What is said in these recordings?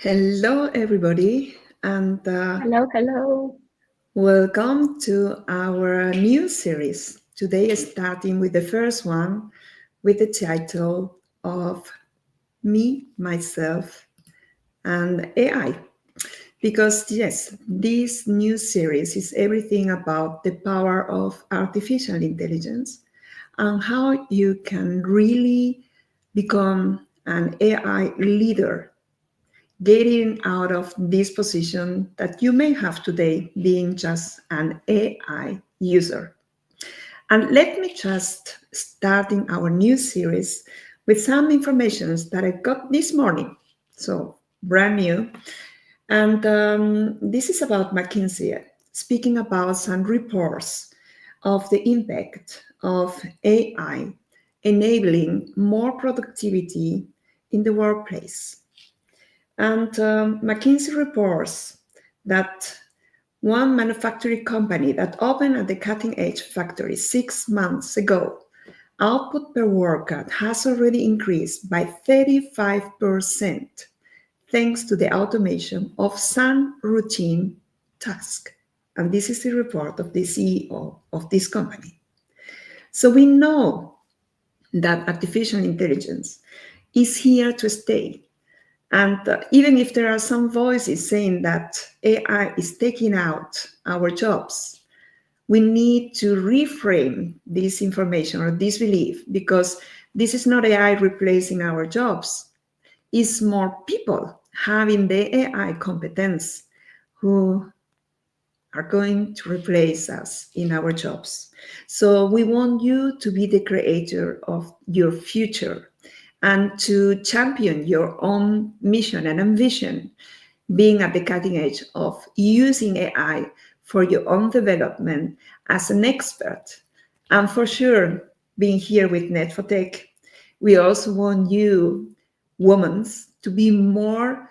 Hello, everybody, and Hello, hello. welcome to our new series. Today, starting with the first one with the title of Me, Myself, and AI. Because, yes, this new series is everything about the power of artificial intelligence and how you can really become an AI leader getting out of this position that you may have today being just an AI user. And let me just starting our new series with some information that I got this morning. So brand new. And this is about McKinsey, speaking about some reports of the impact of AI enabling more productivity in the workplace. And McKinsey reports that one manufacturing company that opened at the cutting edge factory 6 months ago, output per worker has already increased by 35% thanks to the automation of some routine tasks. And this is the report of the CEO of this company. So we know that artificial intelligence is here to stay. And even if there are some voices saying that AI is taking out our jobs, we need to reframe this information or this belief because this is not AI replacing our jobs. It's more people having the AI competence who are going to replace us in our jobs. So we want you to be the creator of your future and to champion your own mission and ambition, being at the cutting edge of using AI for your own development as an expert. And for sure, being here with Net4Tech, we also want you, women, to be more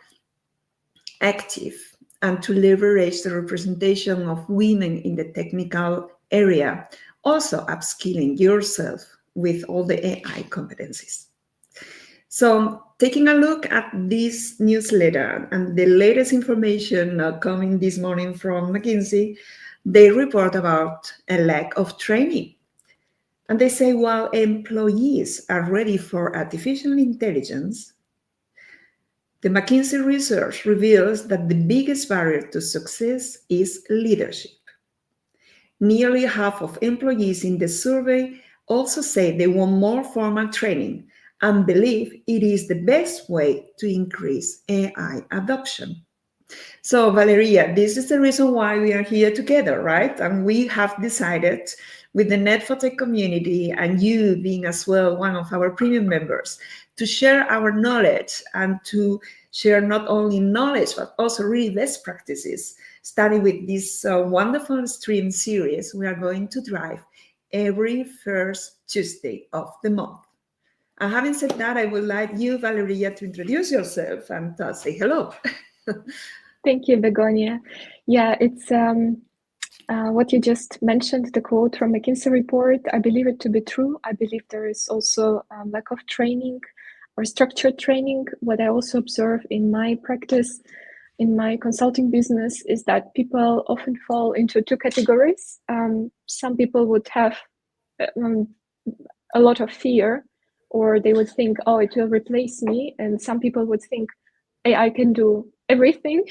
active and to leverage the representation of women in the technical area, also upskilling yourself with all the AI competencies. So, taking a look at this newsletter and the latest information coming this morning from McKinsey, they report about a lack of training. And they say while employees are ready for artificial intelligence, the McKinsey research reveals that the biggest barrier to success is leadership. Nearly half of employees in the survey also say they want more formal training and believe it is the best way to increase AI adoption. So, Valeria, this is the reason why we are here together, right? And we have decided with the Net4Tech community and you being as well one of our premium members to share our knowledge and to share not only knowledge but also really best practices. Starting with this wonderful stream series, we are going to drive every first Tuesday of the month. And having said that, I would like you, Valeria, to introduce yourself and say hello. Thank you, Begonia. Yeah, it's what you just mentioned, the quote from McKinsey report. I believe it to be true. I believe there is also a lack of training or structured training. What I also observe in my practice, in my consulting business, is that people often fall into two categories. Some people would have a lot of fear, or they would think, oh, it will replace me. And some people would think, AI can do everything.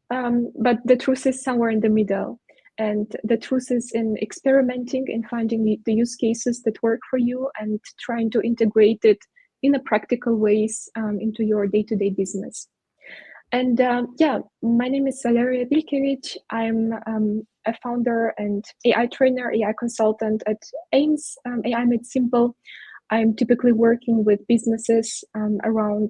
But the truth is somewhere in the middle. And the truth is in experimenting, in finding the use cases that work for you and trying to integrate it in a practical ways into your day-to-day business. And yeah, my name is Valeria Bilkevich. I'm a founder and AI trainer, AI consultant at AIMS, AI Made Simple. I'm typically working with businesses around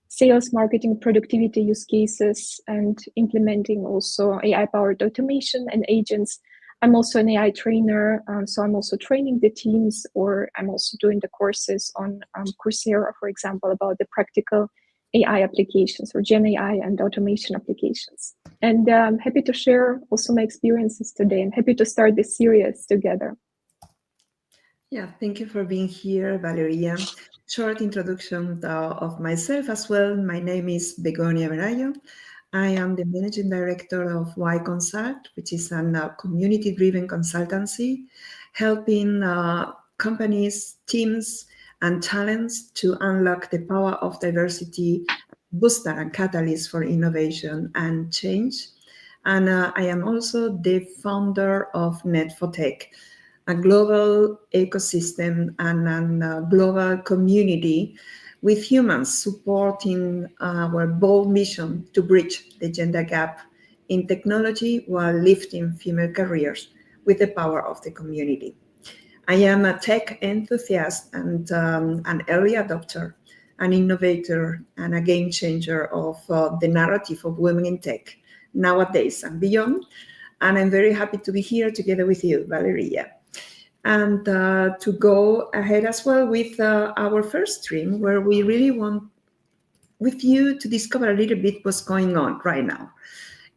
sales, marketing, productivity use cases, and implementing also AI-powered automation and agents. I'm also an AI trainer, so I'm also training the teams, or I'm also doing the courses on Coursera, for example, about the practical AI applications or Gen AI and automation applications. And I'm happy to share also my experiences today. I'm happy to start this series together. Yeah, thank you for being here, Valeria. short introduction of myself as well. My name is Begonia Verayo. I am the managing director of Y Consult, which is a community-driven consultancy, helping companies, teams, and talents to unlock the power of diversity, booster and catalyst for innovation and change. And I am also the founder of Net for Tech, a global ecosystem and a global community with humans supporting our bold mission to bridge the gender gap in technology while lifting female careers with the power of the community. I am a tech enthusiast and an early adopter, an innovator, and a game changer of the narrative of women in tech nowadays and beyond. And I'm very happy to be here together with you, Valeria, and to go ahead as well with our first stream, where we really want with you to discover a little bit what's going on right now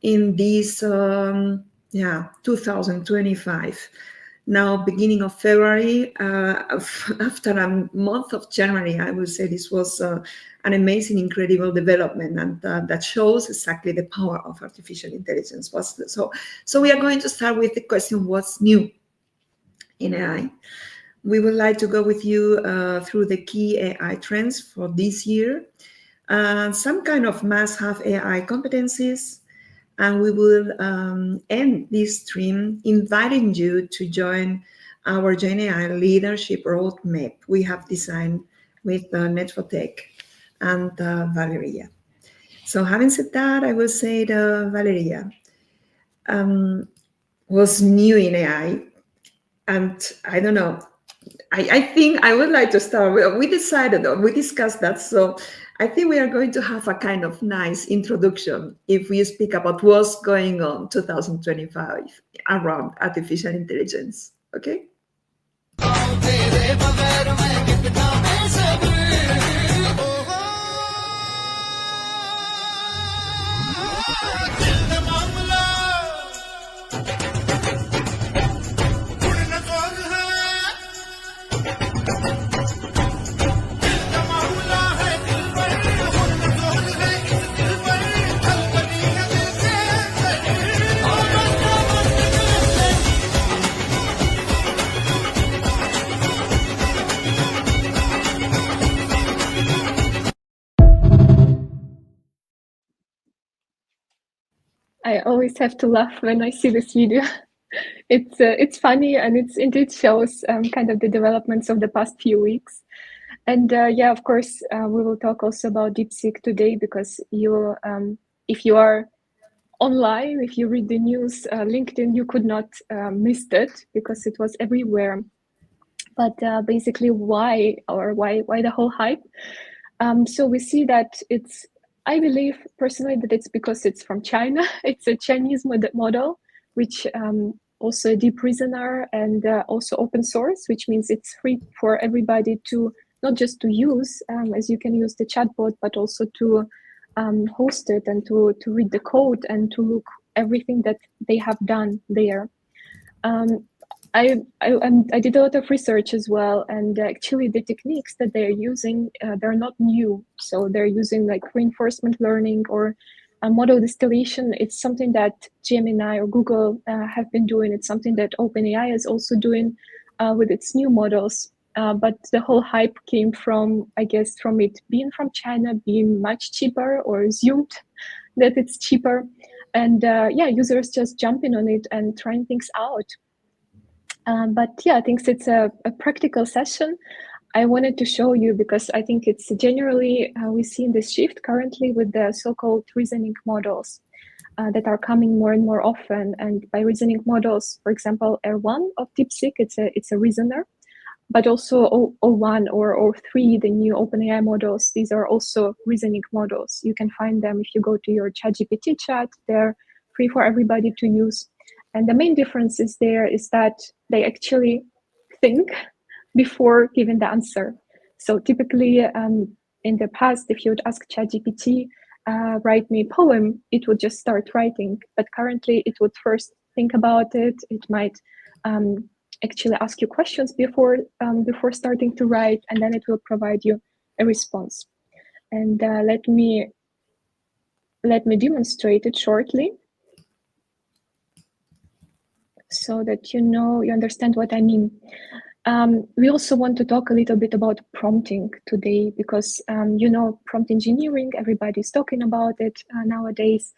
in this 2025. Now, beginning of February, after a month of January, I would say this was an amazing, incredible development, and that shows exactly the power of artificial intelligence. So we are going to start with the question: what's new in AI? We would like to go with you through the key AI trends for this year, some kind of must-have AI competencies, and we will end this stream inviting you to join our Gen AI leadership roadmap we have designed with Net4Tech and Valeria. So having said that, I will say that Valeria was new in AI, and I don't know, I think I would like to start. We decided, or we discussed that. So I think we are going to have a kind of nice introduction if we speak about what's going on 2025 around artificial intelligence. Okay? I always have to laugh when I see this video. It's funny, and it indeed shows kind of the developments of the past few weeks. And yeah, of course, we will talk also about DeepSeek today, because you, if you are online, if you read the news, LinkedIn, you could not miss it because it was everywhere. But basically, why the whole hype? So we see that it's, I believe personally that it's because it's from China. It's a Chinese model, which also a deep reasoner, and also open source, which means it's free for everybody to, not just to use, as you can use the chatbot, but also to host it and to read the code and to look everything that they have done there. I did a lot of research as well, and actually the techniques that they're using, they're not new. So they're using like reinforcement learning or model distillation. It's something that Gemini or Google have been doing. It's something that OpenAI is also doing with its new models. But the whole hype came from, I guess, from it being from China, being much cheaper, or assumed that it's cheaper. And yeah, users just jumping on it and trying things out. But yeah, I think it's a practical session. I wanted to show you because I think it's generally, we see this shift currently with the so-called reasoning models that are coming more and more often. And by reasoning models, for example, R1 of DeepSeek, it's a reasoner, but also O1 or O3, the new OpenAI models, these are also reasoning models. You can find them if you go to your ChatGPT chat. They're free for everybody to use. And the main difference is that they actually think before giving the answer. So typically in the past, if you would ask ChatGPT, write me a poem, it would just start writing. But currently it would first think about it. It might actually ask you questions before starting to write, and then it will provide you a response. And let me demonstrate it shortly, so that you understand what I mean. We also want to talk a little bit about prompting today, because prompt engineering, everybody's talking about it nowadays,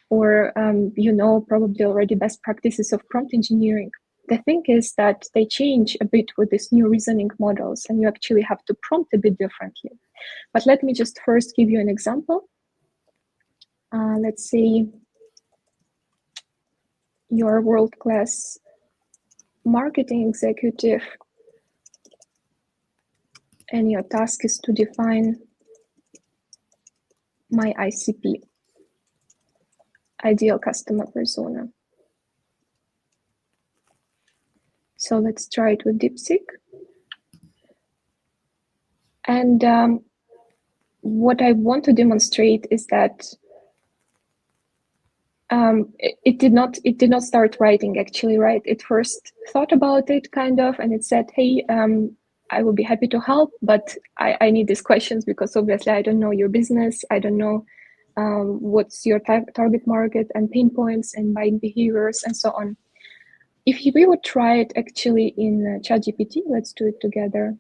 or probably already best practices of prompt engineering. The thing is that they change a bit with these new reasoning models, and you actually have to prompt a bit differently. But let me just first give you an example. Let's say you're a world-class marketing executive, and your task is to define my ICP, ideal customer persona. So let's try it with DeepSeek. And what I want to demonstrate is that it did not start writing, actually, right? It first thought about it, kind of, and it said, hey, I will be happy to help, but I need these questions, because obviously I don't know your business. I don't know what's your target market and pain points and buying behaviors and so on. If we would try it actually in ChatGPT, let's do it together.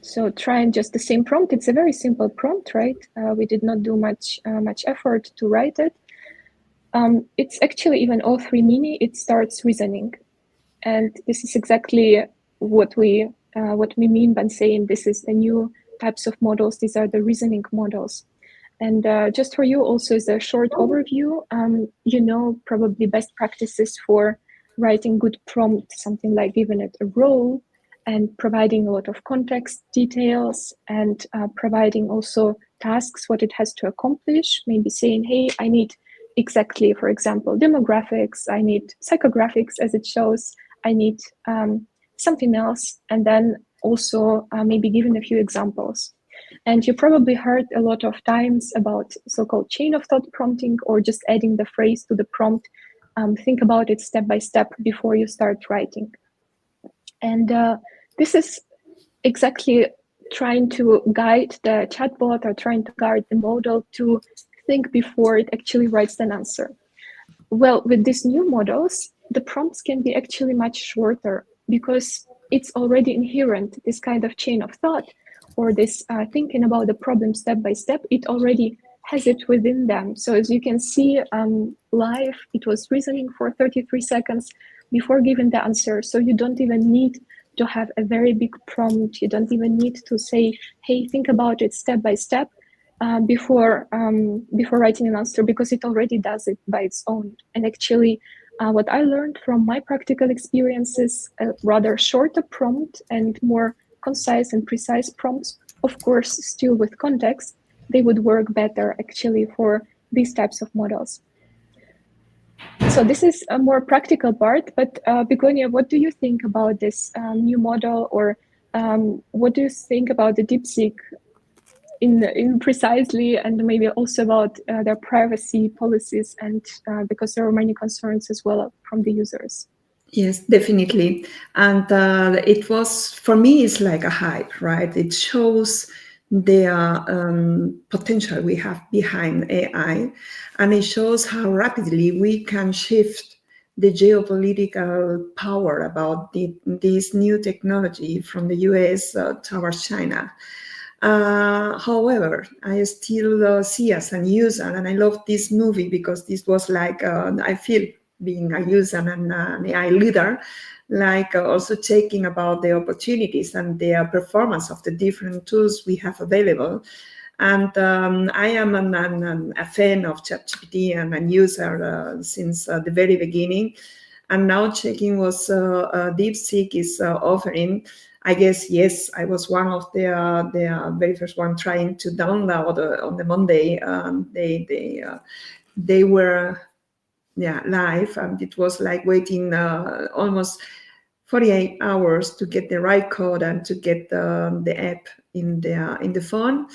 So trying just the same prompt. It's a very simple prompt, right? We did not do much effort to write it. It's actually even O3 Mini. It starts reasoning, and this is exactly what we mean by saying this is the new types of models. These are the reasoning models. And just for you also as a short overview, probably best practices for writing good prompt, something like giving it a role and providing a lot of context details, and providing also tasks, what it has to accomplish, maybe saying, hey, I need exactly, for example, demographics, I need psychographics as it shows, I need something else, and then also maybe giving a few examples. And you probably heard a lot of times about so-called chain of thought prompting, or just adding the phrase to the prompt. Think about it step by step before you start writing. And this is exactly trying to guide the chatbot, or trying to guide the model to think before it actually writes an answer. Well, with these new models, the prompts can be actually much shorter, because it's already inherent, this kind of chain of thought, or this thinking about the problem step by step. It already has it within them. So as you can see, live, it was reasoning for 33 seconds before giving the answer. So you don't even need to have a very big prompt. You don't even need to say, hey, think about it step by step before writing an answer, because it already does it by its own. And actually, what I learned from my practical experiences, a rather shorter prompt and more concise and precise prompts, of course, still with context, they would work better actually for these types of models. So this is a more practical part, but Begonia, what do you think about this new model, or what do you think about the DeepSeek in precisely, and maybe also about their privacy policies, and because there are many concerns as well from the users? Yes, definitely. And it was, for me, it's like a hype, right? It shows the potential we have behind AI, and it shows how rapidly we can shift the geopolitical power about this new technology from the US towards China. However, I still see as a user, and I love this movie because this was like, I feel being a user and an AI leader, like also taking about the opportunities and the performance of the different tools we have available. And I am a fan of ChatGPT and a user since the very beginning. And now checking what DeepSeek is offering. I guess, yes, I was one of the very first one trying to download on the Monday. They were live, and it was like waiting almost 48 hours to get the right code and to get the app in the phone.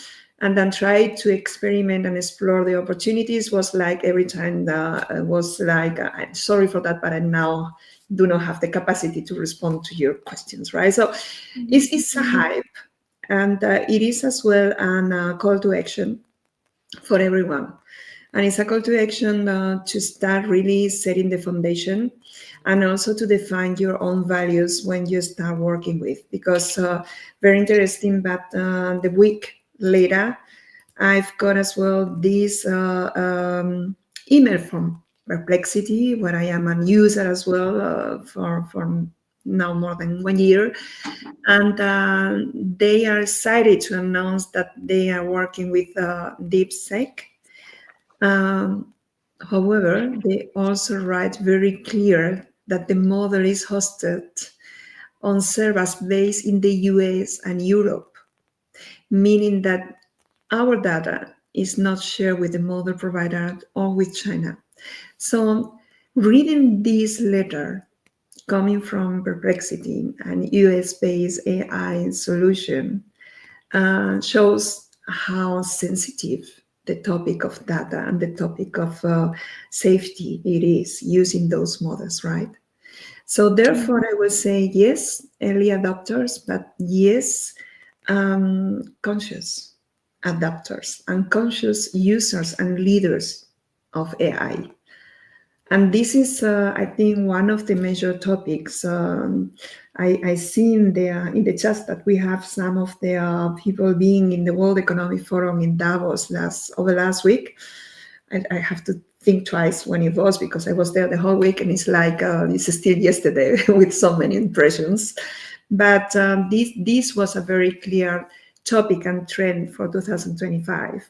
and then try to experiment and explore the opportunities. Was like every time was like, I'm sorry for that, but I now do not have the capacity to respond to your questions, right? So it's a hype, and it is as well a call to action for everyone. And it's a call to action to start really setting the foundation, and also to define your own values when you start working with. Because very interesting, but the week later, I've got as well this email from Perplexity, where I am a user as well for now more than 1 year. And they are excited to announce that they are working with DeepSeek. Um, However, they also write very clear that the model is hosted on servers based in the US and Europe, meaning that our data is not shared with the model provider or with China. So, reading this letter coming from Perplexity, an US based AI solution, shows how sensitive the topic of data and the topic of safety it is using those models, right? So therefore, I would say yes, early adopters, but yes, conscious adapters and conscious users and leaders of AI. And this is, I think, one of the major topics. I see in the chat that we have some of the people being in the World Economic Forum in Davos over last week. I have to think twice when it was, because I was there the whole week, and it's like it's still yesterday with so many impressions. But this was a very clear topic and trend for 2025.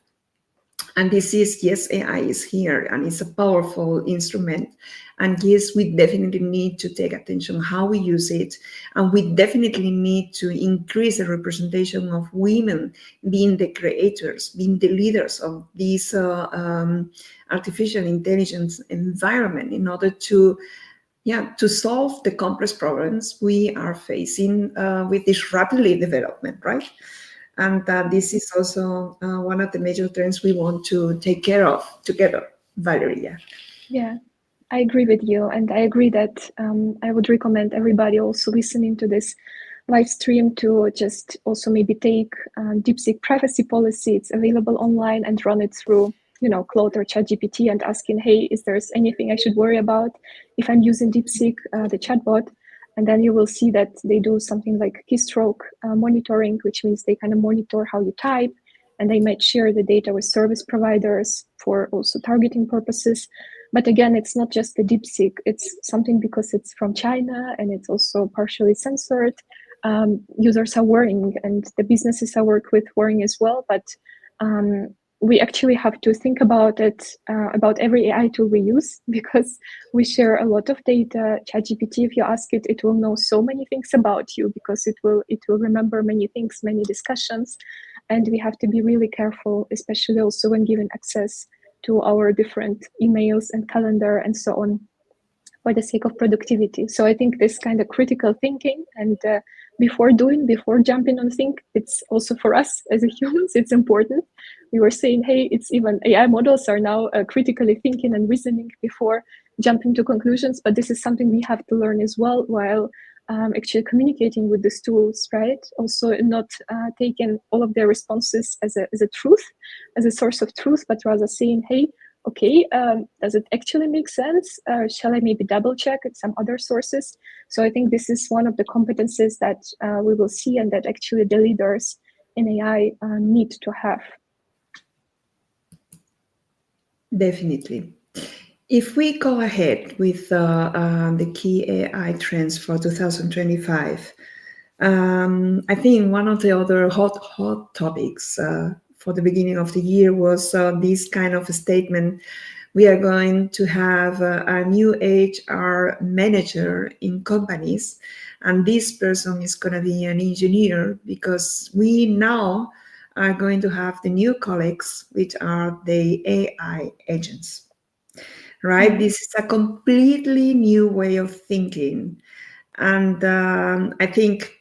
And this is, yes, AI is here and it's a powerful instrument. And yes, we definitely need to take attention how we use it. And we definitely need to increase the representation of women being the creators, being the leaders of this artificial intelligence environment, in order to solve the complex problems we are facing with this rapidly development, right? And this is also one of the major trends we want to take care of together, Valeria. Yeah, I agree with you. And I agree that I would recommend everybody also listening to this live stream to just also maybe take DeepSeek privacy policy. It's available online, and run it through, Claude or ChatGPT, and asking, hey, is there anything I should worry about if I'm using DeepSeek, the chatbot? And then you will see that they do something like keystroke monitoring, which means they kind of monitor how you type, and they might share the data with service providers for also targeting purposes. But again, it's not just the DeepSeek. It's something because it's from China and it's also partially censored. Users are worrying, and the businesses I work with worrying as well. But we actually have to think about it, about every AI tool we use, because we share a lot of data. ChatGPT, if you ask it, it will know so many things about you, because it will remember many things, many discussions. And we have to be really careful, especially also when given access to our different emails and calendar and so on, for the sake of productivity. So I think this kind of critical thinking, and before jumping on think, it's also for us as a humans, it's important. We were saying, hey, it's even AI models are now critically thinking and reasoning before jumping to conclusions, but this is something we have to learn as well, while actually communicating with these tools, right? Also not taking all of their responses as a truth, as a source of truth, but rather saying, hey, okay, does it actually make sense? Shall I maybe double check at some other sources? So I think this is one of the competencies that we will see, and that actually the leaders in AI need to have. Definitely. If we go ahead with the key AI trends for 2025, I think one of the other hot topics for the beginning of the year was this kind of a statement. We are going to have a new HR manager in companies, and this person is going to be an engineer, because we now are going to have the new colleagues, which are the AI agents, right? This is a completely new way of thinking. And I think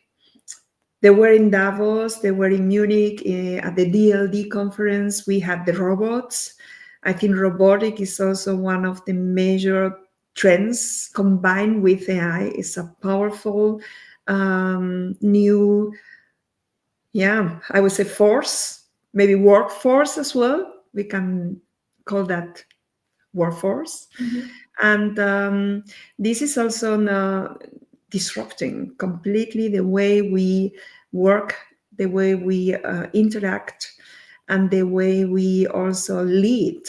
They were in Davos, they were in Munich at the DLD conference. We had the robots. I think robotic is also one of the major trends combined with AI. It's a powerful new, yeah, I would say force, maybe workforce as well. We can call that workforce. Mhm. And this is also disrupting completely the way we work, the way we interact, and the way we also lead,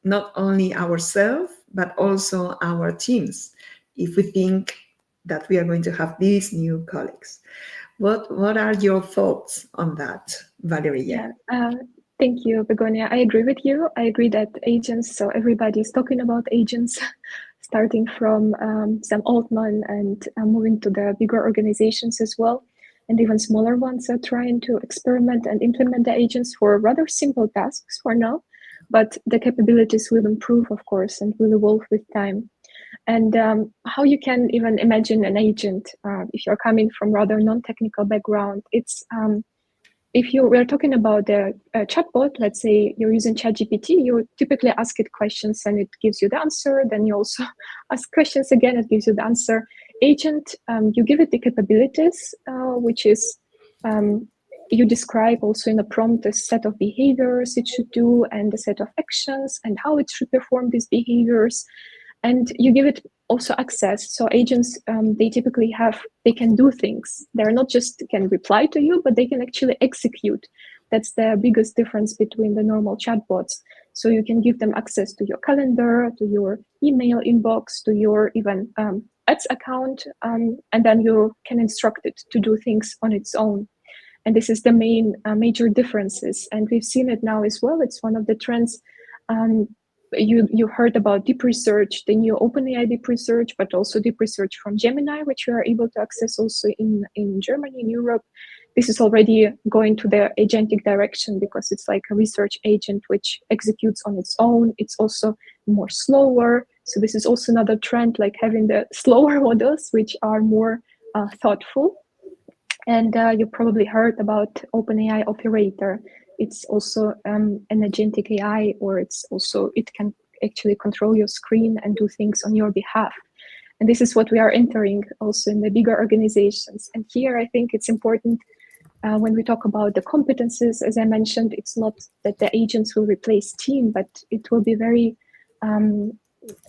not only ourselves, but also our teams, if we think that we are going to have these new colleagues. What are your thoughts on that, Valeria? Yeah, thank you, Begonia. I agree with you. I agree that agents, so everybody's talking about agents, starting from Sam Altman and moving to the bigger organizations as well. And even smaller ones are trying to experiment and implement the agents for rather simple tasks for now. But the capabilities will improve, of course, and will evolve with time. And how you can even imagine an agent if you're coming from rather non-technical background, it's if you were talking about the chatbot, let's say you're using ChatGPT, you typically ask it questions and it gives you the answer. Then you also ask questions again, it gives you the answer. Agent, you give it the capabilities, which is you describe also in a prompt a set of behaviors it should do and a set of actions and how it should perform these behaviors. And you give it also access. So agents, they typically they can do things. They're not just can reply to you, but they can actually execute. That's the biggest difference between the normal chatbots. So you can give them access to your calendar, to your email inbox, to your even ads account, and then you can instruct it to do things on its own. And this is the main major differences. And we've seen it now as well. It's one of the trends. You heard about deep research, the new OpenAI deep research, but also deep research from Gemini, which you are able to access also in Germany, in Europe. This is already going to the agentic direction because it's like a research agent which executes on its own. It's also more slower. So this is also another trend, like having the slower models, which are more thoughtful. And you probably heard about OpenAI Operator. It's also an agentic AI, or it can actually control your screen and do things on your behalf. And this is what we are entering also in the bigger organizations. And here I think it's important when we talk about the competences, as I mentioned, it's not that the agents will replace team, but it will be very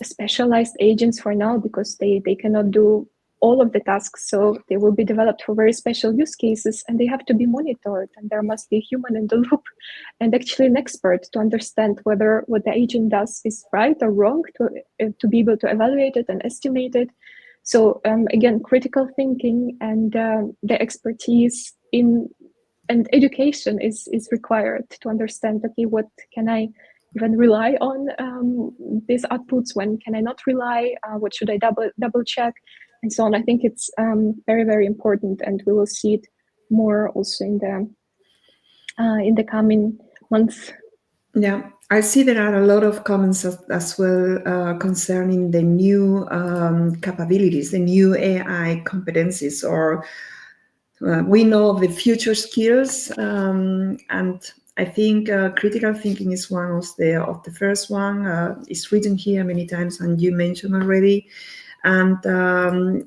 specialized agents for now because they cannot do all of the tasks. So they will be developed for very special use cases and they have to be monitored. And there must be a human in the loop and actually an expert to understand whether what the agent does is right or wrong, to be able to evaluate it and estimate it. So again, critical thinking and the expertise and education is required to understand, okay, what can I even rely on these outputs, when can I not rely, what should I double check, and so on. I think it's very, very important, and we will see it more also in the coming months. Yeah, I see there are a lot of comments as well concerning the new capabilities, the new AI competencies, or we know of the future skills, and I think critical thinking is one of the first one. It's written here many times, and you mentioned already. And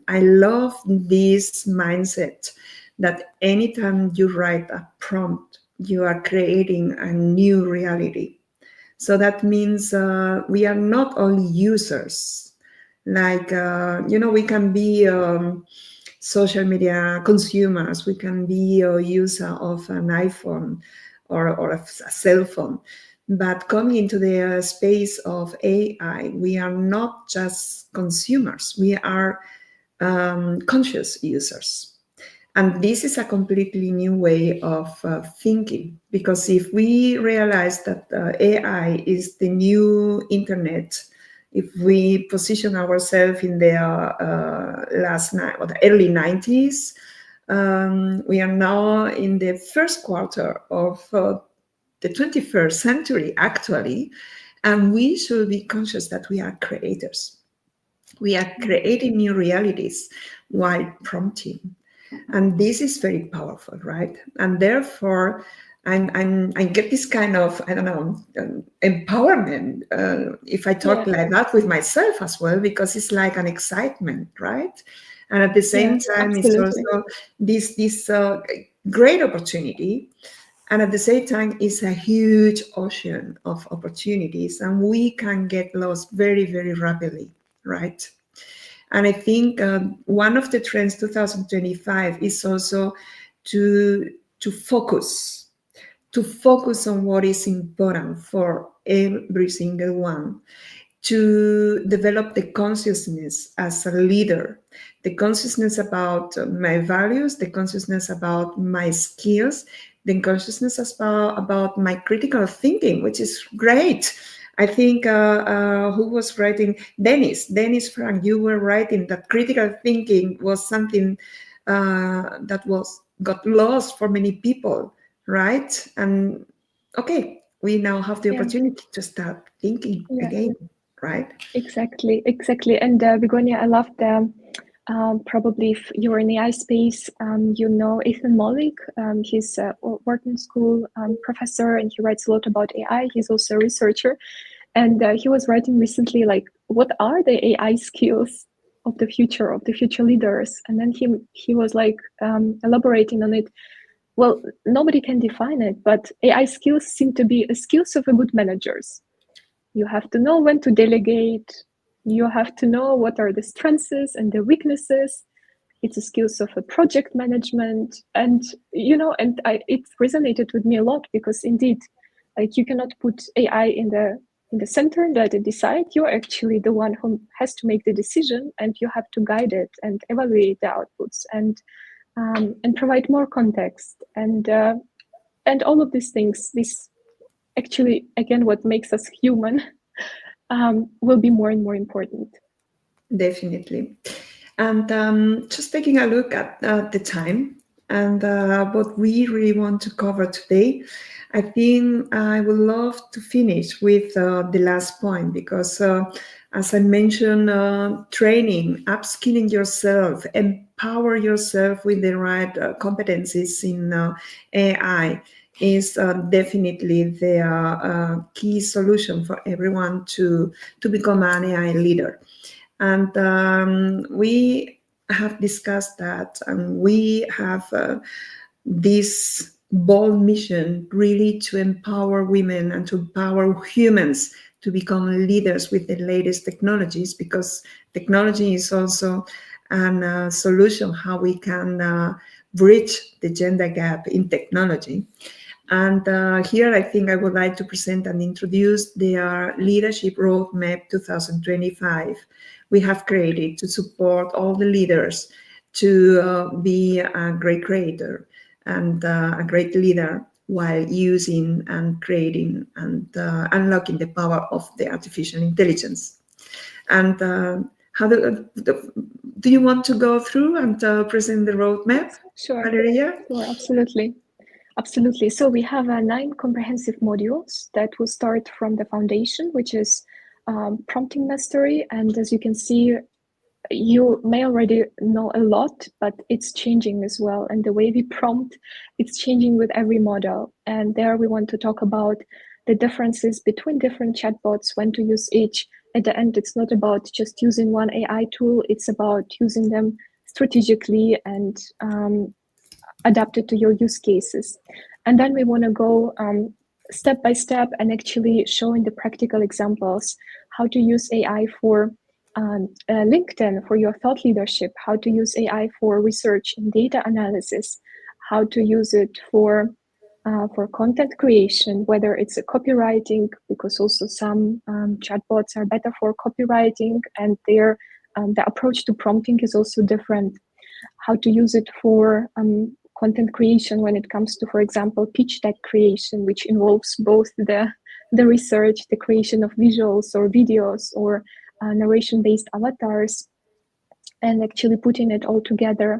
I love this mindset that anytime you write a prompt, you are creating a new reality. So that means we are not only users, like, we can be social media consumers, we can be a user of an iPhone or a cell phone. But coming into the space of AI, we are not just consumers, we are conscious users. And this is a completely new way of thinking, because if we realize that AI is the new internet, if we position ourselves in the or the early 90s, we are now in the first quarter of the 21st century, actually, and we should be conscious that we are creators. We are creating new realities while prompting. And this is very powerful, right? And therefore, I get this kind of, I don't know, empowerment, if I talk Yeah, like that with myself as well, because it's like an excitement, right? And at the yeah, same time, it's absolutely. also this great opportunity. And at the same time, it's a huge ocean of opportunities, and we can get lost very, very rapidly, right? And I think one of the trends 2025 is also to to focus to focus on what is important for every single one, to develop the consciousness as a leader, the consciousness about my values, the consciousness about my skills, the consciousness about my critical thinking, which is great. I think who was writing? Dennis Frank, you were writing that critical thinking was something that was got lost for many people, right? And okay, we now have the Yeah, opportunity to start thinking yeah, again, right? exactly, exactly. And Begonia, I love the probably if you're in the AI space, you know Ethan Mollick. He's a Wharton School professor, and he writes a lot about AI. He's also a researcher, and he was writing recently, like, what are the AI skills of the future leaders? And then he was like elaborating on it. Well, nobody can define it, but AI skills seem to be skills of a good managers. You have to know when to delegate. You have to know what are the strengths and the weaknesses. It's a skills of a project management, and it resonated with me a lot because indeed, like you cannot put AI in the center and let it decide. You're actually the one who has to make the decision, and you have to guide it and evaluate the outputs and provide more context and all of these things. This actually again what makes us human will be more and more important. Definitely. And just taking a look at the time and what we really want to cover today, I think I would love to finish with the last point because, as I mentioned, training, upskilling yourself, empower yourself with the right competencies in AI is definitely the key solution for everyone to become an AI leader. And we have discussed that, and we have this bold mission really to empower women and to empower humans to become leaders with the latest technologies, because technology is also a solution how we can bridge the gender gap in technology. And here I think I would like to present and introduce the Leadership Roadmap 2025 we have created to support all the leaders to be a great creator and a great leader while using and creating and unlocking the power of the artificial intelligence. And how do you want to go through and present the roadmap, Yes, sure, Valeria? sure, absolutely. Absolutely. So we have 9 comprehensive modules that will start from the foundation, which is prompting mastery. And as you can see, you may already know a lot, but it's changing as well. And the way we prompt, it's changing with every model. And there we want to talk about the differences between different chatbots, when to use each. At the end, it's not about just using one AI tool, it's about using them strategically and adapted to your use cases. And then we want to go step by step and actually showing the practical examples, how to use AI for LinkedIn for your thought leadership, how to use AI for research and data analysis, how to use it for content creation, whether it's a copywriting, because also some chatbots are better for copywriting, and their the approach to prompting is also different. How to use it for content creation when it comes to, for example, pitch deck creation, which involves both the research, the creation of visuals or videos or narration-based avatars, and actually putting it all together.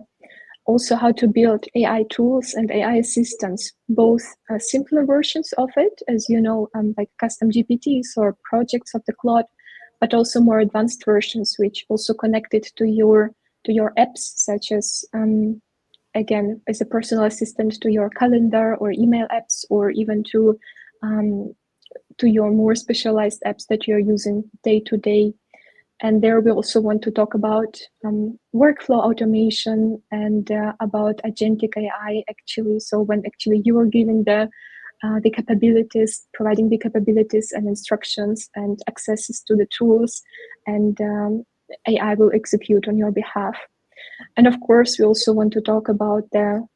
Also, how to build AI tools and AI assistants, both simpler versions of it, as you know, like custom GPTs or projects of the Claude, but also more advanced versions, which also connected to your apps, such as again, as a personal assistant to your calendar or email apps, or even to your more specialized apps that you're using day to day. And there we also want to talk about workflow automation and about agentic AI actually. So when actually you are giving the capabilities, providing the capabilities and instructions and accesses to the tools, and AI will execute on your behalf. And of course, we also want to talk about the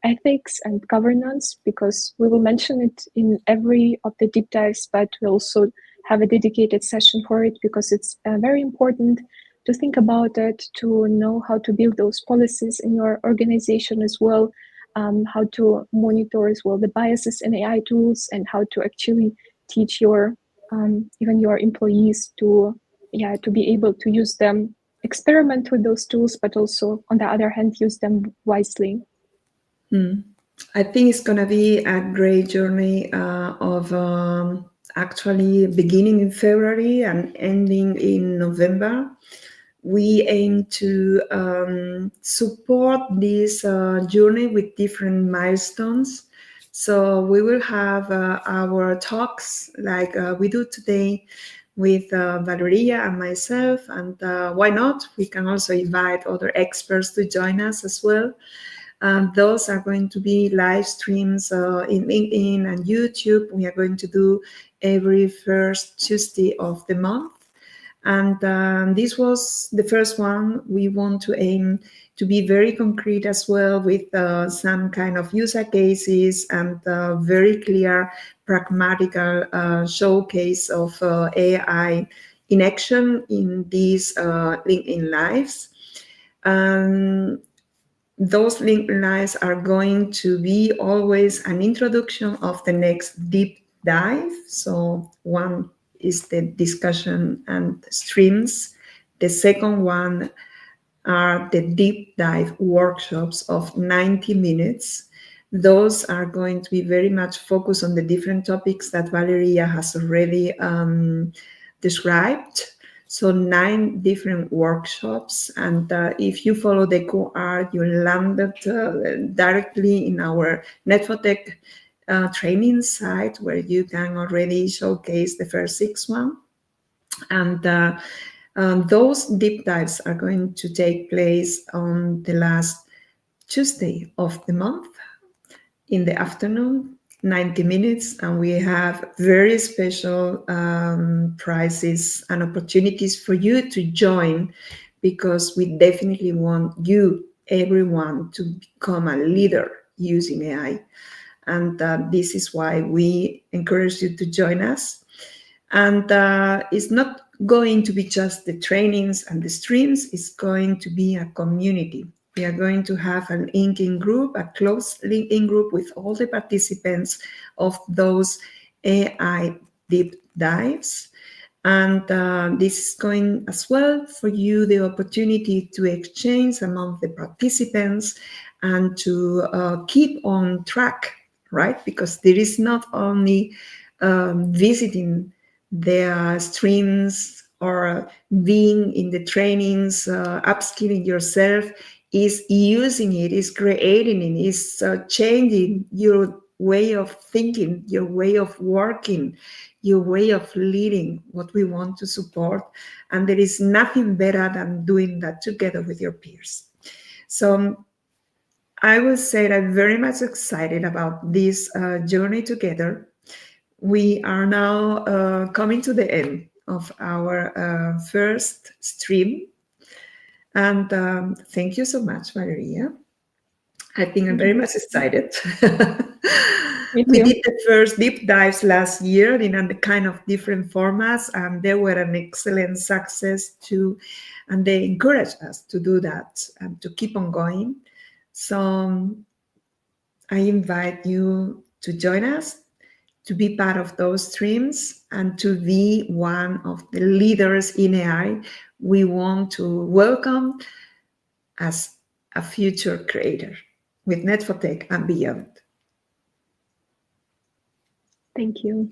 ethics and governance, because we will mention it in every of the deep dives, but we also have a dedicated session for it, because it's very important to think about it, to know how to build those policies in your organization as well, how to monitor as well the biases in AI tools, and how to actually teach your even your employees to be able to use them, experiment with those tools, but also on the other hand use them wisely. I think it's going to be a great journey of actually beginning in February and ending in November. We aim to support this journey with different milestones. So we will have our talks like we do today with Valeria and myself, and why not? We can also invite other experts to join us as well. Those are going to be live streams in LinkedIn and YouTube. We are going to do every first Tuesday of the month. And this was the first one. We want to aim to be very concrete as well, with some kind of user cases and very clear pragmatical showcase of AI in action in these LinkedIn Lives. Those LinkedIn Lives are going to be always an introduction of the next deep dive. So one is the discussion and streams. The second one are the deep dive workshops of 90 minutes. Those are going to be very much focused on the different topics that Valeria has already described. So 9 different workshops, and if you follow the QR, you landed directly in our Netfotech training site, where you can already showcase the first 6 one. And those deep dives are going to take place on the last Tuesday of the month in the afternoon, 90 minutes, and we have very special prizes and opportunities for you to join, because we definitely want you, everyone, to become a leader using AI. And this is why we encourage you to join us. And it's not going to be just the trainings and the streams, it's going to be a community. We are going to have an LinkedIn group, a closed LinkedIn group with all the participants of those AI deep dives. And this is going as well for you the opportunity to exchange among the participants and to keep on track, right? Because there is not only visiting the streams or being in the trainings, upskilling yourself, is using it, is creating it, is changing your way of thinking, your way of working, your way of leading, what we want to support. And there is nothing better than doing that together with your peers. So I will say that I'm very much excited about this journey together. We are now coming to the end of our first stream. And thank you so much, Valeria. I think I'm very much excited. Me We too. did the first deep dives last year in a kind of different formats, and they were an excellent success too. And they encouraged us to do that and to keep on going. So I invite you to join us, to be part of those streams, and to be one of the leaders in AI we want to welcome as a future creator with Net4Tech and beyond. Thank you.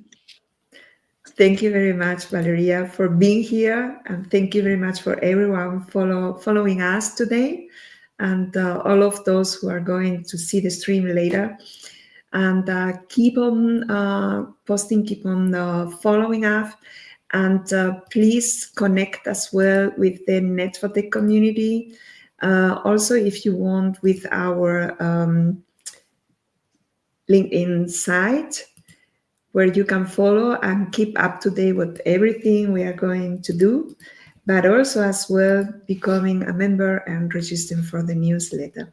Thank you very much, Valeria, for being here, and thank you very much for everyone following us today. and all of those who are going to see the stream later. And keep on posting, keep on following us, and please connect as well with the Net for Tech community. Also, if you want, with our LinkedIn site, where you can follow and keep up to date with everything we are going to do, but also as well becoming a member and registering for the newsletter.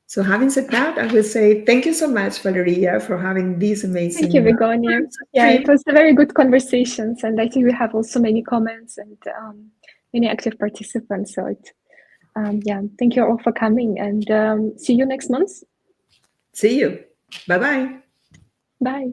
So having said that, I will say thank you so much, Valeria, for having these amazing Thank you, Begonia. Yeah, it was a very good conversations, and I think we have also many comments and many active participants. So it, yeah, thank you all for coming, and see you next month. See you. Bye-bye. Bye.